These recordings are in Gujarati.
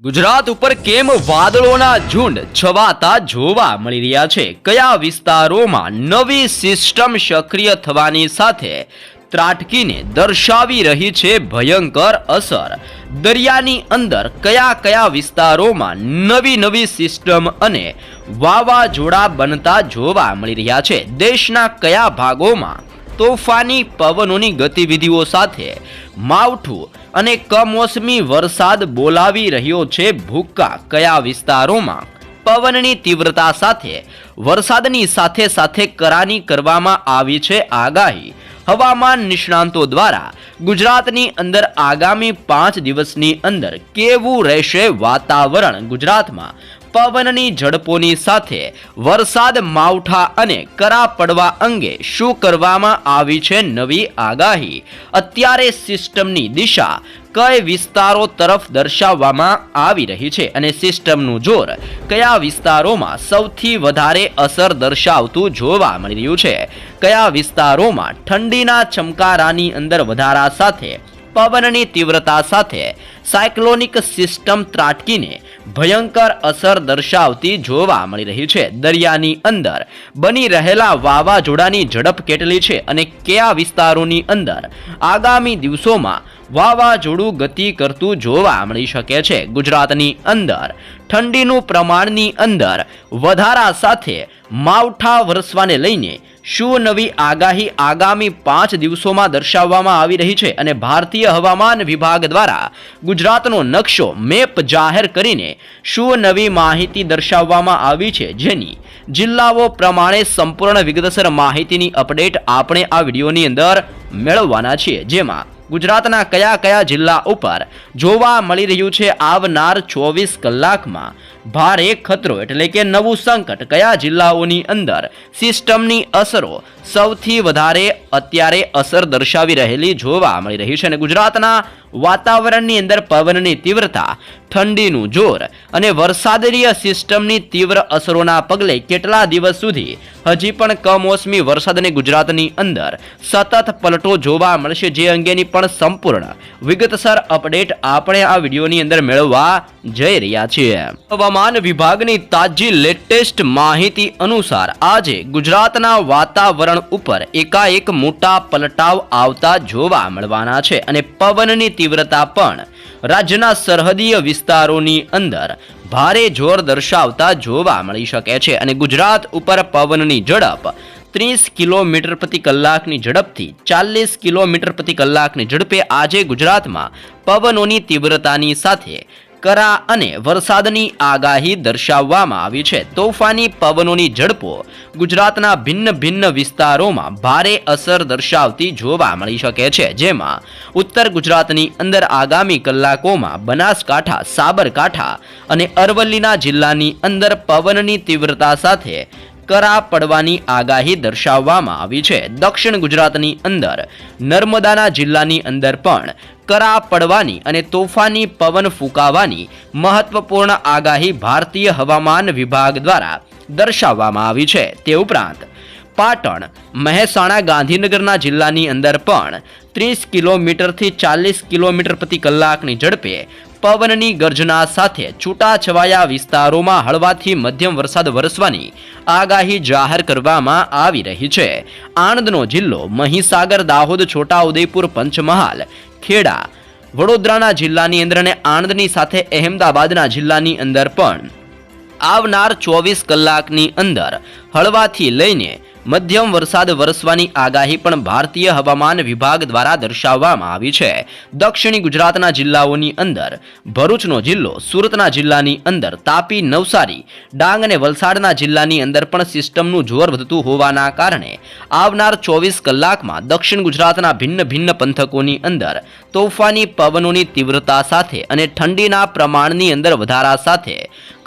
ગુજરાત ઉપર કેમ વાદળોના ઝુંડ છવાતા જોવા મળી રહ્યા છે? કયા વિસ્તારોમાં નવી સિસ્ટમ સક્રિય થવાની સાથે ત્રાટકીને દર્શાવી રહી છે ભયંકર અસર? દરિયાની અંદર કયા વિસ્તારોમાં નવી સિસ્ટમ અને વાવાઝોડા બનતા જોવા મળી રહ્યા છે? દેશના કયા ભાગોમાં તોફાની પવનોની ગતિવિધિઓ સાથે માવઠું અને કમોસમી વરસાદ બોલાવી રહ્યો છે ભૂક્કા? કયા વિસ્તારોમાં પવનની તીવ્રતા સાથે વરસાદની સાથે કરાની કરવામાં આવી છે આગાહી? હવામાન નિષ્ણાંતો દ્વારા ગુજરાતની અંદર આગામી 5 દિવસની અંદર કેવું રહેશે વાતાવરણ? ગુજરાતમાં પવનની ઝડપોની સાથે વરસાદ, માવઠા અને કરા પડવા અંગે શું કરવામાં આવી છે નવી આગાહી? અત્યારે સિસ્ટમની દિશા કઈ વિસ્તારો તરફ દર્શાવવામાં આવી રહી છે અને સિસ્ટમનું જોર કયા વિસ્તારોમાં સૌથી વધારે અસર દર્શાવતું જોવા મળી રહ્યું છે? કયા વિસ્તારોમાં ઠંડીના ચમકારાની અંદર વધારા સાથે પવનની તીવ્રતા સાથે સાયક્લોનિક સિસ્ટમ ત્રાટકીને ભયંકર અસર દર્શાવતી જોવા મળી રહી છે? દરિયાની અંદર બની રહેલા વાવાઝોડાની ઝડપ કેટલી છે અને કયા વિસ્તારોની અંદર આગામી દિવસોમાં વાવાઝોડું ગતિ કરતું જોવા મળી શકે છે? ગુજરાતની અંદર ઠંડીનું પ્રમાણની અંદર વધારા સાથે માવઠા વરસવાને લઈને શું નવી આગાહી આગામી 5 દિવસોમાં દર્શાવવામાં આવી રહી છે? અને ભારતીય હવામાન વિભાગ દ્વારા ગુજરાતનો નકશો મેપ જાહેર કરીને શું નવી માહિતી દર્શાવવામાં આવી છે? જેની જિલ્લાઓ પ્રમાણે સંપૂર્ણ વિગતસર માહિતીની અપડેટ આપણે આ વિડીયોની અંદર મેળવવાના છીએ, જેમાં ગુજરાતના કયા જિલ્લા ઉપર જોવા મળી રહ્યું છે આવનાર 24 કલાકમાં ભારે ખતરો એટલે કે નવું સંકટ? કયા જિલ્લાઓની અંદર સિસ્ટમની અસરો સૌથી વધારે અત્યારે અસર દર્શાવી રહેલી જોવા મળી રહી છે? અને ગુજરાતના વાતાવરણની અંદર પવનની તીવ્રતા, ઠંડીનું જોર અને વરસાદીય સિસ્ટમની તીવ્ર અસરોના પગલે કેટલા દિવસ સુધી હજી પણ કમોસમી વરસાદને ગુજરાતની અંદર સતત પલટો જોવા મળશે? જે અંગેની પણ સંપૂર્ણ વિગતસર અપડેટ આપણે આ વિડીયોની અંદર મેળવવા જઈ રહ્યા છીએ. હવામાન વિભાગની તાજી લેટેસ્ટ માહિતી અનુસાર આજે ગુજરાતના વાતાવરણ ઉપર એકાએક મોટા પલટાવ આવતા જોવા મળવાના છે અને પવનની તીવ્રતા પણ રાજ્યના સરહદીય વિસ્તારોની અંદર ભારે જોર દર્શાવતા જોવા મળી શકે છે અને ગુજરાત ઉપર પવનની ઝડપ 30 કિલોમીટર પ્રતિ કલાકની ઝડપથી 40 કિલોમીટર પ્રતિ કલાકની ઝડપે આજે ગુજરાતમાં પવનોની તીવ્રતાની સાથે કરા અને વરસાદની આગાહી દર્શાવવામાં આવી છે. તોફાની પવનોની ઝડપો ગુજરાતના ભિન્ન વિસ્તારોમાં ભારે અસર દર્શાવતી જોવા મળી શકે છે, જેમાં ઉત્તર ગુજરાતની અંદર આગામી કલાકોમાં બનાસકાંઠા, સાબરકાંઠા અને અરવલ્લીના જિલ્લાની અંદર પવનની તીવ્રતા સાથે કરા પડવાની આગાહી દર્શાવવામાં આવી છે. દક્ષિણ ગુજરાતની અંદર નર્મદાના જિલ્લાની અંદર પણ કરા પડવાની અને તોફાની પવન ફૂંકાવાની મહત્વપૂર્ણ આગાહી ભારતીય હવામાન વિભાગ દ્વારા દર્શાવવામાં આવી છે. તે ઉપરાંત પાટણ, મહેસાણા, ગાંધીનગરના જિલ્લાની અંદર પણ 30 કિલોમીટરથી 40 કિલોમીટર પ્રતિ કલાકની ઝડપે પવનની ગર્જના સાથે છૂટાછવાયા વિસ્તારોમાં હળવાથી મધ્યમ વરસાદ વરસવાની આગાહી જાહેર કરવામાં આવી રહી છે. આણંદનો જિલ્લો, મહીસાગર, દાહોદ, છોટાઉદેપુર, પંચમહાલ, ખેડા, વડોદરાના જિલ્લાની અંદર અને આણંદની સાથે અહેમદાબાદના જિલ્લાની અંદર પણ આવનાર 24 કલાકની અંદર હળવાથી લઈને મધ્યમ વરસાદ વરસવાની આગાહી પણ ભારતીય હવામાન વિભાગ દ્વારા દર્શાવવામાં આવી છે. દક્ષિણી ગુજરાતના જિલ્લાઓની અંદર ભરૂચનો જિલ્લો, સુરતના જિલ્લાની અંદર તાપી, નવસારી, ડાંગ અને વલસાડના જિલ્લાની અંદર પણ સિસ્ટમનું જોર વધતું હોવાના કારણે આવનાર 24 કલાકમાં દક્ષિણ ગુજરાતના ભિન્ન પંથકોની અંદર તોફાની પવનોની તીવ્રતા સાથે અને ઠંડીના પ્રમાણની અંદર વધારા સાથે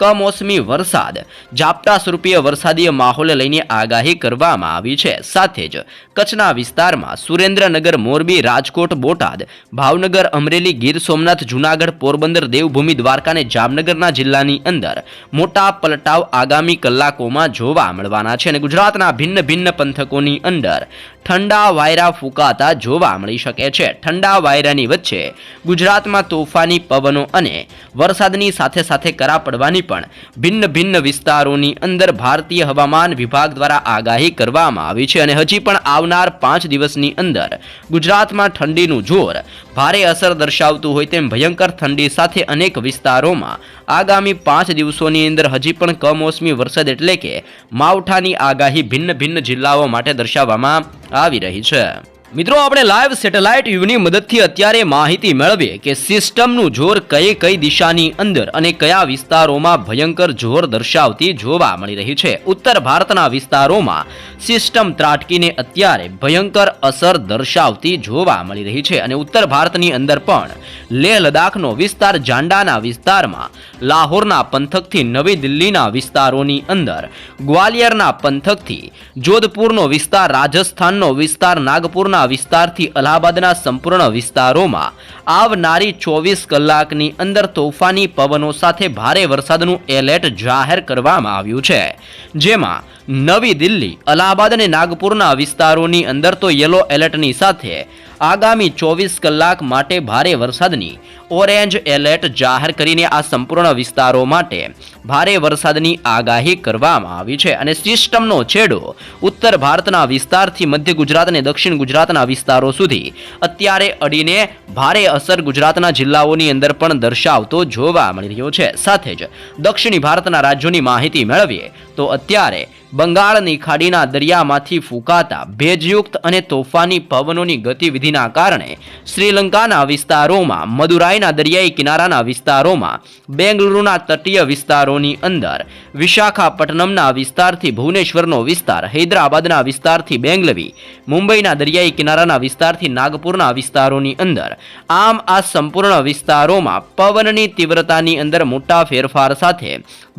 કમોસમી વરસાદ, ઝાપટા સ્વરૂપીય વરસાદીય માહોલ લઈને આગાહી કરવામાં આવી છે. સાથે જ કચ્છના વિસ્તારમાં સુરેન્દ્રનગર, મોરબી, રાજકોટ, બોટાદ, ભાવનગર, અમરેલી, ગીર સોમનાથ, જૂનાગઢ, પોરબંદર, દેવભૂમિ, દ્વારકા અને જામનગરના જિલ્લાની અંદર મોટા પલટાવ આગામી કલાકોમાં જોવા મળવાના છે અને ગુજરાતના ભિન્ન પંથકોની અંદર ઠંડા વાયરા ફૂંકાતા જોવા મળી શકે છે. ઠંડા વાયરાની વચ્ચે ગુજરાતમાં તોફાની પવનો અને વરસાદની સાથે સાથે કરા પડવાની પણ ભિન્ન ભિન્ન વિસ્તારોની અંદર ભારતીય હવામાન વિભાગ દ્વારા આગાહી કરવામાં આવી છે અને હજી પણ આવનાર 5 દિવસની અંદર ગુજરાતમાં ઠંડીનું જોર ભારે અસર દર્શાવતું હોય તેમ ભયંકર ઠંડી સાથે અનેક વિસ્તારોમાં આગામી 5 દિવસોની અંદર હજી પણ કમોસમી વરસાદ એટલે કે માવઠાની આગાહી ભિન્ન ભિન્ન જિલ્લાઓ માટે દર્શાવવામાં આવી રહી છે. મિત્રો, આપણે લાઈવ સેટેલાઇટ વ્યૂની મદદથી અત્યારે માહિતી મેળવીએ કે સિસ્ટમનું જોર કઈ કઈ દિશાની અંદર અને કયા વિસ્તારોમાં ભયંકર જોર દર્શાવતી જોવા મળી રહી છે. ઉત્તર ભારતના વિસ્તારોમાં સિસ્ટમ ત્રાટકીને અત્યારે ભયંકર અસર દર્શાવતી જોવા મળી રહી છે અને ઉત્તર ભારતની અંદર પણ લેહ લદ્દાખનો વિસ્તાર, જાંડાના વિસ્તારમાં, લાહોરના પંથકથી નવી દિલ્હીના વિસ્તારોની અંદર, ગ્વાલિયરના પંથકથી જોધપુરનો વિસ્તાર, રાજસ્થાનનો વિસ્તાર, નાગપુરના વિસ્તારથી અલ્હાબાદના સંપૂર્ણ વિસ્તારોમાં આવનારી 24 કલાકની અંદર તોફાની પવનો સાથે ભારે વરસાદનું એલર્ટ જાહેર કરવામાં આવ્યું છે. જેમાં નવી દિલ્હી, અલ્હાબાદ અને નાગપુરના વિસ્તારોની અંદર તો યલો એલર્ટની સાથે આગામી 24 કલાક માટે ભારે વરસાદની ઓરેન્જ એલર્ટ જાહેર કરીને આ સંપૂર્ણ વિસ્તારો માટે ભારે વરસાદની આગાહી કરવામાં આવી છે અને સિસ્ટમનો છેડો ઉત્તર ભારતના વિસ્તારથી મધ્ય ગુજરાત અને દક્ષિણ ગુજરાતના વિસ્તારો સુધી અત્યારે અડીને ભારે અસર ગુજરાતના જિલ્લાઓની અંદર પણ દર્શાવતો જોવા મળી રહ્યો છે. સાથે જ દક્ષિણી ભારતના રાજ્યોની માહિતી મેળવીએ તો અત્યારે બંગાળની ખાડીના દરિયામાંથી ફૂંકાતા ભેજયુક્ત અને તોફાની પવનોની ગતિવિધિના કારણે શ્રીલંકાના વિસ્તારોમાં, મદુરાઈના દરિયાઈ કિનારાના વિસ્તારોમાં, બેંગલુરુના તટીય વિસ્તારોની અંદર, વિશાખાપટ્ટનમના વિસ્તારથી ભુવનેશ્વરનો વિસ્તાર, હૈદરાબાદના વિસ્તારથી બેંગલવી, મુંબઈના દરિયાઈ કિનારાના વિસ્તારથી નાગપુરના વિસ્તારોની અંદર, આમ આ સંપૂર્ણ વિસ્તારોમાં પવનની તીવ્રતાની અંદર મોટા ફેરફાર સાથે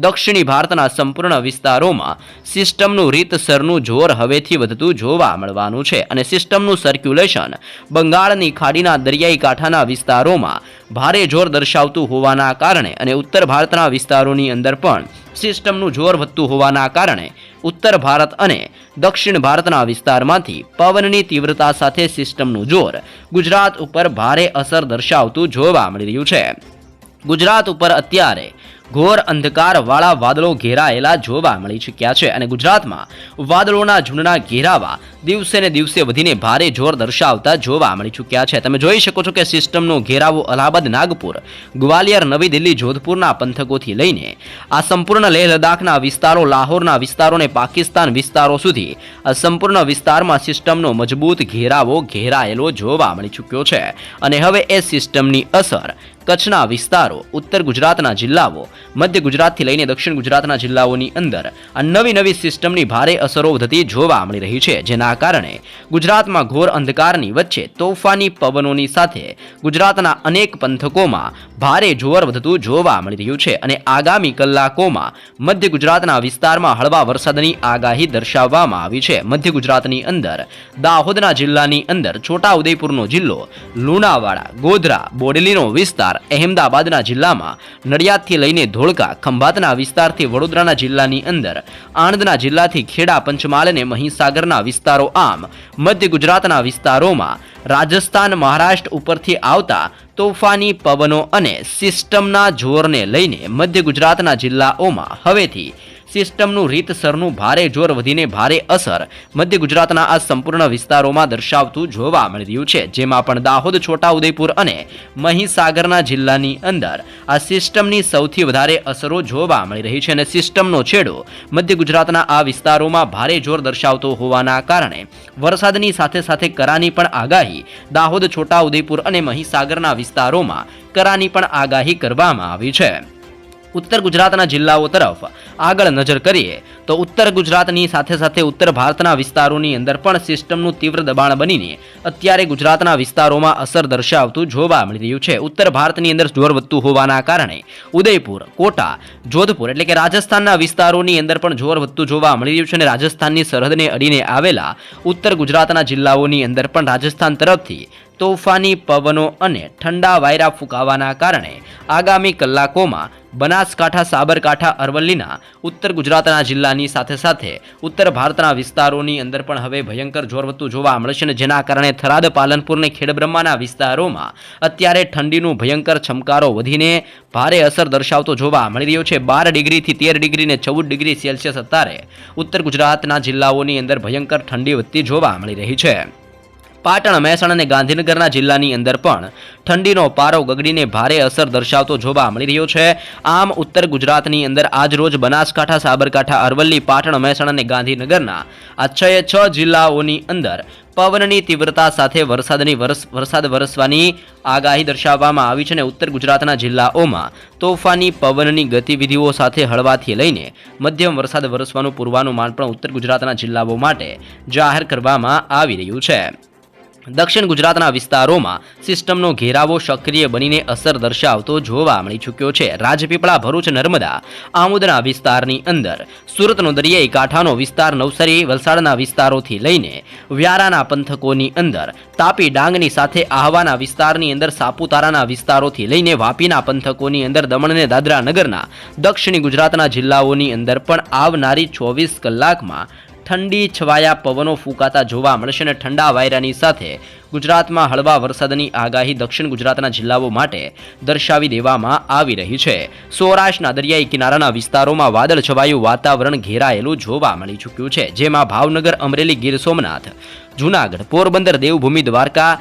દક્ષિણી ભારતના સંપૂર્ણ વિસ્તારોમાં સિસ્ટમનું રીતસરનું જોર હવેથી વધતું જોવા મળવાનું છે અને સિસ્ટમનું સર્ક્યુલેશન બંગાળની ખાડીના દરિયાઈ કાંઠાના વિસ્તારોમાં ભારે જોર દર્શાવતું હોવાના કારણે અને ઉત્તર ભારતના વિસ્તારોની અંદર પણ સિસ્ટમનું જોર વધતું હોવાના કારણે ઉત્તર ભારત અને દક્ષિણ ભારતના વિસ્તારમાંથી પવનની તીવ્રતા સાથે સિસ્ટમનું જોર ગુજરાત ઉપર ભારે અસર દર્શાવતું જોવા મળી રહ્યું છે. ગુજરાત ઉપર અત્યારે ઘોર અંધકારવાળા વાદળો ઘેરાયેલા જોવા મળી ચૂક્યા છે અને ગુજરાતમાં વાદળોના ઝુંડના ઘેરાવા દિવસે ને દિવસે વધીને ભારે જોર દર્શાવતા જોવા મળી ચૂક્યા છે. તમે જોઈ શકો છો કે સિસ્ટમનો ઘેરાવો અલ્હાબાદ, નાગપુર, ગ્વાલિયર, નવી દિલ્હી, જોધપુરના પંથકોથી લઈને આ સંપૂર્ણ લેહ લદ્દાખના વિસ્તારો, લાહોરના વિસ્તારો અને પાકિસ્તાન વિસ્તારો સુધી આ સંપૂર્ણ વિસ્તારમાં સિસ્ટમનો મજબૂત ઘેરાવો ઘેરાયેલો જોવા મળી ચૂક્યો છે અને હવે એ સિસ્ટમની અસર કચ્છના વિસ્તારો, ઉત્તર ગુજરાતના જિલ્લાઓ, મધ્ય ગુજરાતથી લઈને દક્ષિણ ગુજરાતના જિલ્લાઓની અંદર આ નવી સિસ્ટમની ભારે અસરો વધતી જોવા મળી રહી છે. જેના કારણે ગુજરાતમાં ઘોર અંધકારની વચ્ચે તોફાની પવનોની સાથે ગુજરાતના અનેક પંથકોમાં ભારે જોર વધતું જોવા મળી રહ્યું છે અને આગામી કલાકોમાં મધ્ય ગુજરાતના વિસ્તારમાં હળવા વરસાદની આગાહી દર્શાવવામાં આવી છે. મધ્ય ગુજરાતની અંદર દાહોદના જિલ્લાની અંદર, છોટાઉદેપુરનો જિલ્લો, લુણાવાડા, ગોધરા, બોડેલીનો વિસ્તાર, અહેમદાબાદના જિલ્લામાં નડિયાદથી લઈને ધોળકા, ખંભાતના વિસ્તારથી વડોદરાના જિલ્લાની અંદર, આણંદના જિલ્લાથી ખેડા, પંચમહાલ અને મહીસાગરના વિસ્તારો, આમ મધ્ય ગુજરાતના વિસ્તારોમાં રાજસ્થાન, મહારાષ્ટ્ર ઉપરથી આવતા તોફાની પવનો અને સિસ્ટમના જોરને લઈને મધ્ય ગુજરાતના જિલ્લાઓમાં હવેથી સિસ્ટમનું રીતસરનું ભારે જોર વધીને ભારે અસર મધ્ય ગુજરાતના આ સંપૂર્ણ વિસ્તારોમાં દર્શાવતું જોવા મળી રહ્યું છે. જેમાં પણ દાહોદ, છોટાઉદેપુર અને મહીસાગરના જિલ્લાની અંદર આ સિસ્ટમની સૌથી વધારે અસરો જોવા મળી રહી છે અને સિસ્ટમનો છેડો મધ્ય ગુજરાતના આ વિસ્તારોમાં ભારે જોર દર્શાવતો હોવાના કારણે વરસાદની સાથે સાથે કરાની પણ આગાહી દાહોદ, છોટાઉદેપુર અને મહીસાગરના વિસ્તારોમાં કરાની પણ આગાહી કરવામાં આવી છે. ઉત્તર ગુજરાતના જિલ્લાઓ તરફ આગળ નજર કરીએ તો ઉત્તર ગુજરાતની સાથે સાથે ઉત્તર ભારતના વિસ્તારોની અંદર પણ સિસ્ટમનું તીવ્ર દબાણ બનીને અત્યારે ગુજરાતના વિસ્તારોમાં અસર દર્શાવતું જોવા મળી રહ્યું છે. ઉત્તર ભારતની અંદર જોર વધતું હોવાના કારણે ઉદયપુર, કોટા, જોધપુર એટલે કે રાજસ્થાનના વિસ્તારોની અંદર પણ જોર વધતું જોવા મળી રહ્યું છે અને રાજસ્થાનની સરહદને અડીને આવેલા ઉત્તર ગુજરાતના જિલ્લાઓની અંદર પણ રાજસ્થાન તરફથી તોફાની પવનો અને ઠંડા વાયરા ફૂંકાવાના કારણે આગામી કલાકોમાં બનાસકાંઠા, સાબરકાંઠા, અરવલ્લીના ઉત્તર ગુજરાતના જિલ્લાની સાથે સાથે ઉત્તર ભારતના વિસ્તારોની અંદર પણ હવે ભયંકર જોર વધતું જોવા મળશે અને જેના કારણે થરાદ, પાલનપુર અને ખેડબ્રહ્માના વિસ્તારોમાં અત્યારે ઠંડીનું ભયંકર ચમકારો વધીને ભારે અસર દર્શાવતો જોવા મળી રહ્યો છે. 12 ડિગ્રીથી 13 ડિગ્રી ને 14 ડિગ્રી સેલ્સિયસ અત્યારે ઉત્તર ગુજરાતના જિલ્લાઓની અંદર ભયંકર ઠંડી વધતી જોવા મળી રહી છે. પાટણ, મહેસાણા અને ગાંધીનગરના જિલ્લાની અંદર પણ ઠંડીનો પારો ગગડીને ભારે અસર દર્શાવતો જોવા મળી રહ્યો છે. આમ ઉત્તર ગુજરાતની અંદર આજરોજ બનાસકાંઠા, સાબરકાંઠા, અરવલ્લી, પાટણ, મહેસાણા અને ગાંધીનગરના આ 6 જિલ્લાઓની અંદર પવનની તીવ્રતા સાથે વરસાદ વરસવાની આગાહી દર્શાવવામાં આવી છે અને ઉત્તર ગુજરાતના જિલ્લાઓમાં તોફાની પવનની ગતિવિધિઓ સાથે હળવાથી લઈને મધ્યમ વરસાદ વરસવાનું પૂર્વાનુમાન પણ ઉત્તર ગુજરાતના જિલ્લાઓ માટે જાહેર કરવામાં આવી રહ્યું છે. દક્ષિણ ગુજરાતના વિસ્તારોમાં સિસ્ટમનો ઘેરાવો સક્રિય બનીને અસર દર્શાવતો જોવા મળી ચૂક્યો છે. રાજપીપળા, ભરૂચ, નર્મદા, આમોદના વિસ્તારની અંદર, સુરતનો દરિયાઈ કાંઠાનો વિસ્તાર, નવસારી, વલસાડના વિસ્તારોથી લઈને વ્યારાના પંથકોની અંદર, તાપી, ડાંગની સાથે આહવાના વિસ્તારની અંદર, સાપુતારાના વિસ્તારોથી લઈને વાપીના પંથકોની અંદર, દમણ અને દાદરા નગરના દક્ષિણી ગુજરાતના જિલ્લાઓની અંદર પણ આવનારી 24 કલાકમાં ઠંડી છવાયા પવનો ફૂંકાતા જોવા મળશે અને ઠંડા વાયરાની સાથે ગુજરાતમાં હળવા વરસાદની આગાહી દક્ષિણ ગુજરાતના જિલ્લાઓ માટે દર્શાવી દેવામાં આવી રહી છે. સૌરાષ્ટ્રના દરિયાઈ કિનારાના વિસ્તારોમાં વાદળ છવાયું વાતાવરણ ઘેરાયેલું જોવા મળી ચૂક્યું છે, જેમાં ભાવનગર, અમરેલી, ગીર સોમનાથ, જૂનાગઢ, પોરબંદર, દેવભૂમિ, દ્વારકા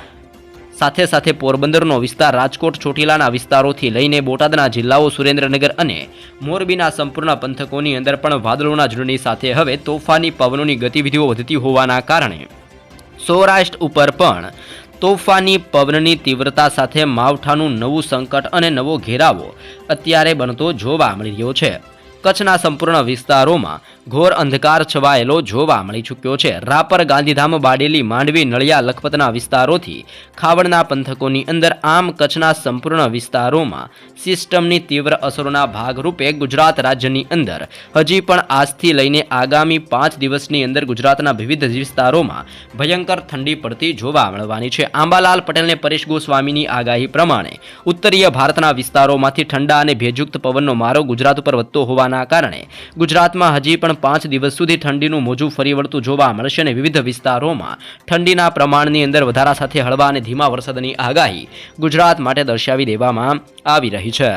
સાથે સાથે પોરબંદરનો વિસ્તાર, રાજકોટ, ચોટીલાના વિસ્તારોથી લઈને બોટાદના જિલ્લાઓ, સુરેન્દ્રનગર અને મોરબીના સંપૂર્ણ પંથકોની અંદર પણ વાદળોના ઝુંડની સાથે હવે તોફાની પવનોની ગતિવિધિઓ વધતી હોવાના કારણે સૌરાષ્ટ્ર ઉપર પણ તોફાની પવનની તીવ્રતા સાથે માવઠાનું નવું સંકટ અને નવો ઘેરાવો અત્યારે બનતો જોવા મળી રહ્યો છે. કચ્છના સંપૂર્ણ વિસ્તારોમાં ઘોર અંધકાર છવાયેલો જોવા મળી ચૂક્યો છે. રાપર, ગાંધીધામ, બારડોલી, માંડવી, નળિયા, લખપતના વિસ્તારોથી ખાવડના પંથકોની અંદર, આમ કચ્છના સંપૂર્ણ વિસ્તારોમાં સિસ્ટમની તીવ્ર અસરોના ભાગરૂપે ગુજરાત રાજ્યની અંદર હજી પણ આજથી લઈને આગામી 5 દિવસની અંદર ગુજરાતના વિવિધ વિસ્તારોમાં ભયંકર ઠંડી પડતી જોવા મળવાની છે. આંબાલાલ પટેલ અને પરેશ ગોસ્વામીની આગાહી પ્રમાણે ઉત્તરીય ભારતના વિસ્તારોમાંથી ઠંડા અને ભેજયુક્ત પવનનો મારો ગુજરાત ઉપર વધતો હોવાના કારણે ગુજરાતમાં હજી પણ 5 દિવસ સુધી ઠંડીનું મોજું ફરી વળતું જોવા મળશે અને વિવિધ વિસ્તારોમાં ઠંડીના પ્રમાણની અંદર વધારા સાથે હળવા અને ધીમા વરસાદની આગાહી ગુજરાત માટે દર્શાવી દેવામાં આવી રહી છે.